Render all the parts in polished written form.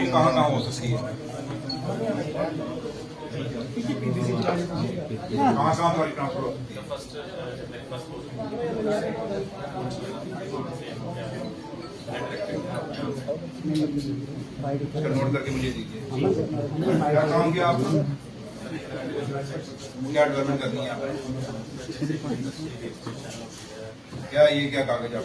कहाँ कहाँ हो सकती है, कहाँ कहाँ वाली ट्रांसफर हो सकती है, नोट करके मुझे दीजिए। क्या काम किया आपने, क्या डेवलपमेंट करनी है आपने, क्या ये क्या कागज आप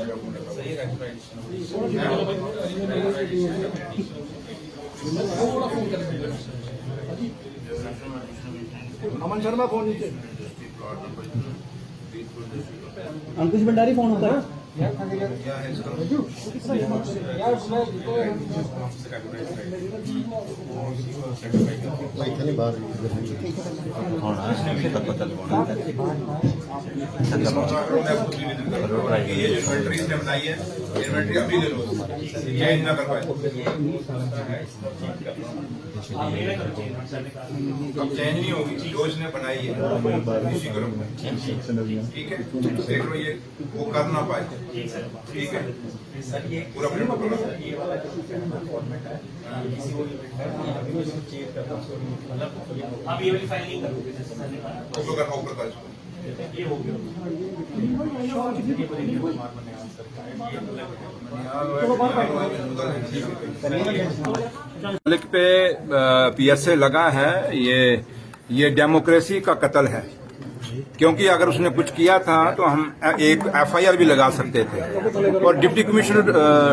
अमन शर्मा फोन नीचे, अंकुश भंडारी फोन होता है। क्या है इसका ये जो इन्वेंट्री इसने बनाई है, इन्वेंट्री अभी ले लो, ये इतना कर पाए अब चेंज नहीं होगी, जो इसने बनाई है इसी करो, ठीक है, देख लो ये वो कर ना पाए, ठीक है, पूरा प्रिंट करो। अब ये वाली फाइल नहीं करोगे, ऊपर कर इसको। ये हो गया। मलिक पे पीएसए लगा है, ये डेमोक्रेसी का कत्ल है, क्योंकि अगर उसने कुछ किया था तो हम एक एफआईआर भी लगा सकते थे, और डिप्टी कमिश्नर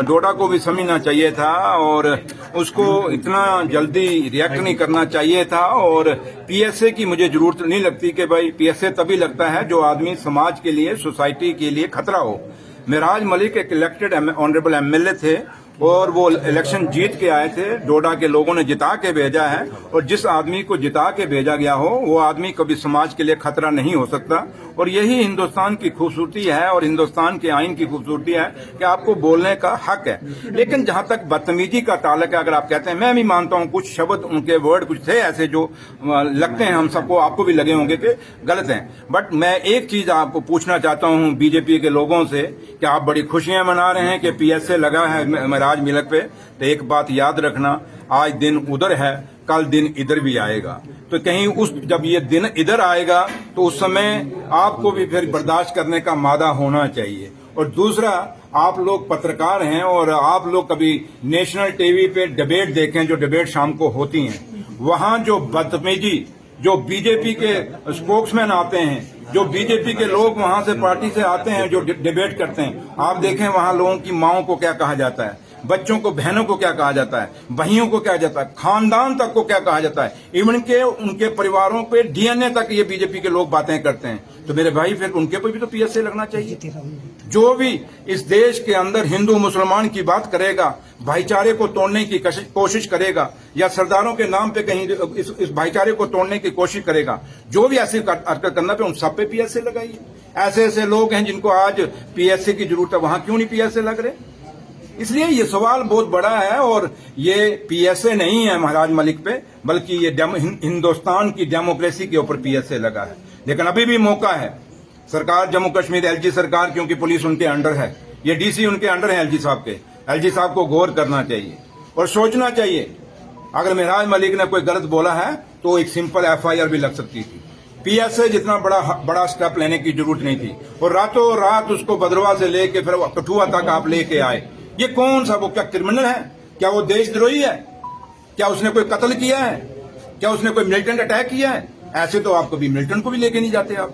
डोडा को भी समझना चाहिए था और उसको इतना जल्दी रिएक्ट नहीं करना चाहिए था। और पीएसए की मुझे जरूरत नहीं लगती कि भाई पीएसए तभी लगता है जो आदमी समाज के लिए, सोसाइटी के लिए खतरा हो। मेराज मलिक एक इलेक्टेड ऑनरेबल एमएलए थे और वो इलेक्शन जीत के आए थे, डोडा के लोगों ने जिता के भेजा है, और जिस आदमी को जिता के भेजा गया हो वो आदमी कभी समाज के लिए खतरा नहीं हो सकता। और यही हिंदुस्तान की खूबसूरती है और हिंदुस्तान के आइन की खूबसूरती है कि आपको बोलने का हक है। लेकिन जहां तक बदतमीजी का ताल्लुक है, अगर आप कहते हैं, मैं भी मानता हूं कुछ शब्द, उनके वर्ड कुछ थे ऐसे जो लगते हैं हम सबको, आपको भी लगे होंगे कि गलत हैं, बट मैं एक चीज आपको पूछना चाहता हूं बीजेपी के लोगों से कि आप बड़ी खुशियां मना रहे हैं कि पीएसए लगा है मेराज मलिक पे, तो एक बात याद रखना, आज दिन उधर है, कल दिन इधर भी आएगा। तो कहीं जब ये दिन इधर आएगा तो उस समय आपको भी फिर बर्दाश्त करने का मादा होना चाहिए। और दूसरा, आप लोग पत्रकार हैं और आप लोग कभी नेशनल टीवी पे डिबेट देखें, जो डिबेट शाम को होती हैं, वहां जो बदतमीजी, जो बीजेपी के स्पोक्समैन आते हैं, जो बीजेपी के लोग वहां से पार्टी से आते हैं जो डिबेट करते हैं, आप देखें वहां लोगों की माओं को क्या कहा जाता है, बच्चों को, बहनों को क्या कहा जाता है, भाइयों को क्या जाता है, खानदान तक को क्या कहा जाता है, इवन के उनके परिवारों पे डीएनए तक ये बीजेपी के लोग बातें करते हैं। तो मेरे भाई फिर उनके पर भी तो पीएसए लगना चाहिए। जो भी इस देश के अंदर हिंदू मुसलमान की बात करेगा, भाईचारे को तोड़ने की कोशिश करेगा, या सरदारों के नाम पे कहीं इस भाईचारे को तोड़ने की कोशिश करेगा, जो भी ऐसी हरकत करना पे उन सब पे पीएसए लगाइए। ऐसे ऐसे लोग हैं जिनको आज पीएसए की जरूरत है, वहां क्यों नहीं पीएसए लग रहे? इसलिए ये सवाल बहुत बड़ा है, और ये पीएसए नहीं है महाराज मलिक पे, बल्कि ये हिंदुस्तान की डेमोक्रेसी के ऊपर पीएसए लगा है। लेकिन अभी भी मौका है, सरकार जम्मू कश्मीर, एलजी सरकार, क्योंकि पुलिस उनके अंडर है, ये डीसी उनके अंडर है एलजी साहब के, एलजी साहब को गौर करना चाहिए और सोचना चाहिए। अगर मेराज मलिक ने कोई गलत बोला है तो एक सिंपल एफआईआर भी लग सकती थी। पीएसए जितना बड़ा स्टेप लेने की जरूरत नहीं थी, और रातों रात उसको भद्रवाह से लेके फिर कठुआ तक आप लेके आए। ये कौन सा, वो क्या क्रिमिनल है? क्या वो देशद्रोही है? क्या उसने कोई कत्ल किया है? क्या उसने कोई मिलिटेंट अटैक किया है? ऐसे तो आप कभी मिलिटेंट को भी लेके नहीं जाते आप।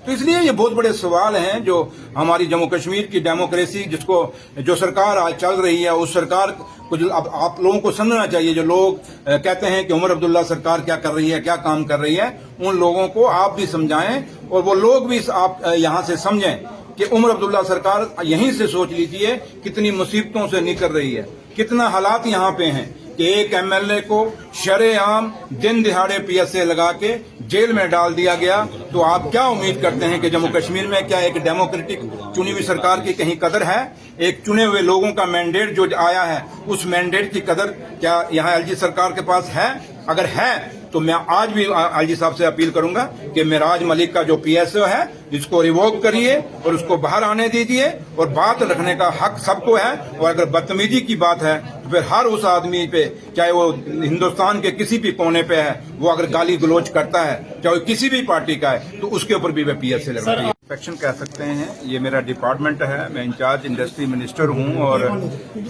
तो इसलिए ये बहुत बड़े सवाल हैं जो हमारी जम्मू कश्मीर की डेमोक्रेसी, जो सरकार आज चल रही है, उस सरकार को अब आप लोगों को समझना चाहिए। जो लोग कहते हैं कि उमर अब्दुल्ला सरकार क्या कर रही है, क्या काम कर रही है, उन लोगों को आप भी समझाएं और वो लोग भी आप यहां से समझें कि उमर अब्दुल्ला सरकार यहीं से सोच लीजिए कितनी मुसीबतों से निकल रही है, कितना हालात यहाँ पे हैं कि एक एमएलए को शरेआम दिन दिहाड़े पीएसए लगा के जेल में डाल दिया गया। तो आप क्या उम्मीद करते हैं कि जम्मू कश्मीर में क्या एक डेमोक्रेटिक चुनी हुई सरकार की कहीं कदर है? एक चुने हुए लोगों का मैंडेट जो आया है, उस मैंडेट की कदर क्या यहाँ एलजी सरकार के पास है? अगर है तो मैं आज भी आईजी साहब से अपील करूंगा कि मिराज मलिक का जो पीएसओ है इसको रिवोक करिए और उसको बाहर आने दीजिए, और बात रखने का हक सबको है। और अगर बदतमीजी की बात है तो फिर हर उस आदमी पे, चाहे वो हिंदुस्तान के किसी भी कोने पे है, वो अगर गाली गलोच करता है, चाहे वो किसी भी पार्टी का है, तो उसके ऊपर भी पीएसए लगना चाहिए। इंस्पेक्शन कह सकते हैं, ये मेरा डिपार्टमेंट है, मैं इंचार्ज इंडस्ट्री मिनिस्टर हूँ। और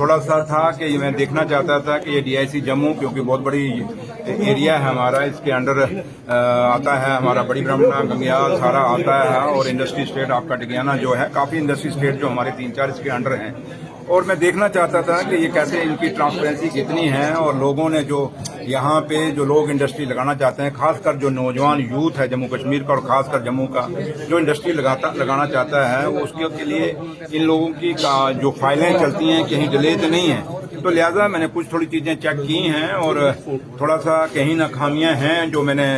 थोड़ा सा था कि मैं देखना चाहता था कि ये डीआईसी जम्मू, क्योंकि बहुत बड़ी एरिया है हमारा, इसके अंडर आता है हमारा बड़ी ब्रह्मणा, गंगयाल सारा आता है, और इंडस्ट्री स्टेट आपका टिकियाना जो है, काफी इंडस्ट्री स्टेट जो हमारे 3-4 इसके अंडर हैं। और मैं देखना चाहता था कि ये कैसे, इनकी ट्रांसपेरेंसी कितनी है, और लोगों ने जो यहाँ पे जो लोग इंडस्ट्री लगाना चाहते हैं, खासकर जो नौजवान यूथ है जम्मू कश्मीर का और खासकर जम्मू का, जो इंडस्ट्री लगाना चाहता है, उसके लिए इन लोगों की जो फाइलें चलती हैं कहीं डिले तो नहीं है। तो लिहाजा मैंने कुछ थोड़ी चीजें चेक की हैं, और थोड़ा सा कहीं ना खामियां हैं जो मैंने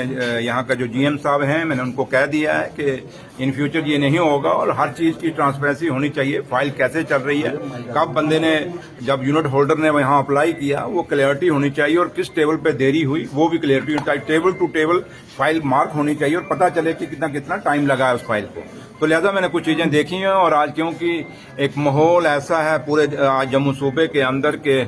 यहाँ का जो जीएम साहब हैं, मैंने उनको कह दिया है कि इन फ्यूचर ये नहीं होगा, और हर चीज की ट्रांसपेरेंसी होनी चाहिए। फाइल कैसे चल रही है, कब बंदे ने, जब यूनिट होल्डर ने वहां अप्लाई किया, वो क्लियरिटी होनी चाहिए, और किस टेबल पे देरी हुई वो भी क्लियरिटी होनी चाहिए। Table to table file mark होनी चाहिए, और पता चले कि कितना कितना टाइम लगा है उस फाइल को। तो लिहाजा मैंने कुछ चीजें देखी हैं, और आज क्योंकि एक माहौल ऐसा है पूरे आज जम्मू सूबे के अंदर के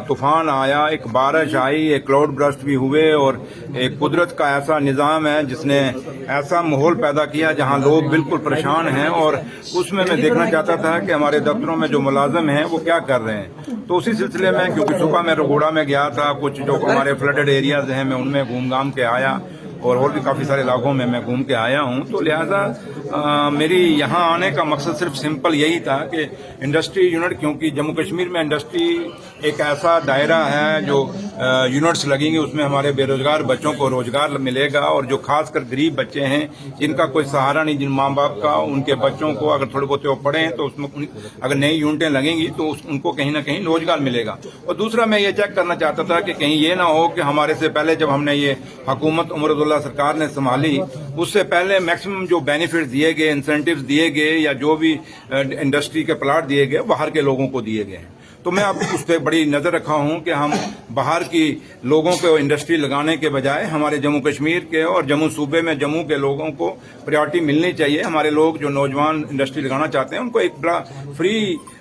तूफान आया, एक बारिश आई, एक क्लाउड बर्स्ट भी हुए, और एक कुदरत का ऐसा निजाम है जिसने ऐसा माहौल पैदा किया जहां लोग बिल्कुल परेशान हैं। और उसमें मैं देखना चाहता था कि हमारे दफ्तरों में जो मुलाजिम हैं वो क्या कर रहे हैं। तो उसी सिलसिले में, क्योंकि सुबह मैं रगोड़ा में गया था, कुछ जो हमारे फ्लडेड एरियाज हैं मैं उनमें घूम घाम के आया, और भी काफी सारे इलाकों में मैं घूम के आया हूं। तो लिहाजा मेरी यहां आने का मकसद सिर्फ सिंपल यही था कि इंडस्ट्री यूनिट, क्योंकि जम्मू कश्मीर में इंडस्ट्री एक ऐसा दायरा है जो यूनिट्स लगेंगे, उसमें हमारे बेरोजगार बच्चों को रोजगार मिलेगा, और जो खासकर गरीब बच्चे हैं जिनका कोई सहारा नहीं, जिन माँ बाप का, उनके बच्चों को अगर थोड़े बहुत वो पढ़े तो उसमें अगर नई यूनिटें लगेंगी तो उनको कहीं ना कहीं रोजगार मिलेगा। और दूसरा मैं ये चेक करना चाहता था कि कहीं ये ना हो कि हमारे से पहले जब हमने ये हुकूमत उमर अब्दुल्ला सरकार ने संभाली, उससे पहले मैक्सिमम जो बेनिफिट दिए गए, इंसेंटिव्स दिए गए, या जो भी इंडस्ट्री के प्लाट दिए गए, बाहर के लोगों को दिए गए हैं। तो मैं अब उस पर बड़ी नजर रखा हूं कि हम बाहर की लोगों को इंडस्ट्री लगाने के बजाय हमारे जम्मू कश्मीर के और जम्मू सूबे में जम्मू के लोगों को प्रायोरिटी मिलनी चाहिए। हमारे लोग जो नौजवान इंडस्ट्री लगाना चाहते हैं उनको एक बड़ा फ्री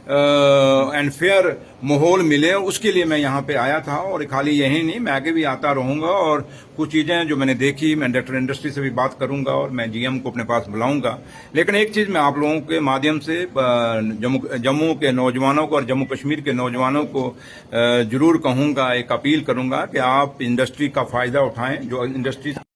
एंड फेयर माहौल मिले, उसके लिए मैं यहाँ पे आया था। और खाली यही नहीं, मैं आगे भी आता रहूंगा, और कुछ चीजें जो मैंने देखी मैं डायरेक्टर इंडस्ट्री से भी बात करूंगा, और मैं जीएम को अपने पास बुलाऊंगा। लेकिन एक चीज मैं आप लोगों के माध्यम से जम्मू के नौजवानों को और जम्मू कश्मीर के नौजवानों को जरूर कहूंगा, एक अपील करूंगा कि आप इंडस्ट्री का फायदा उठाएं। जो इंडस्ट्री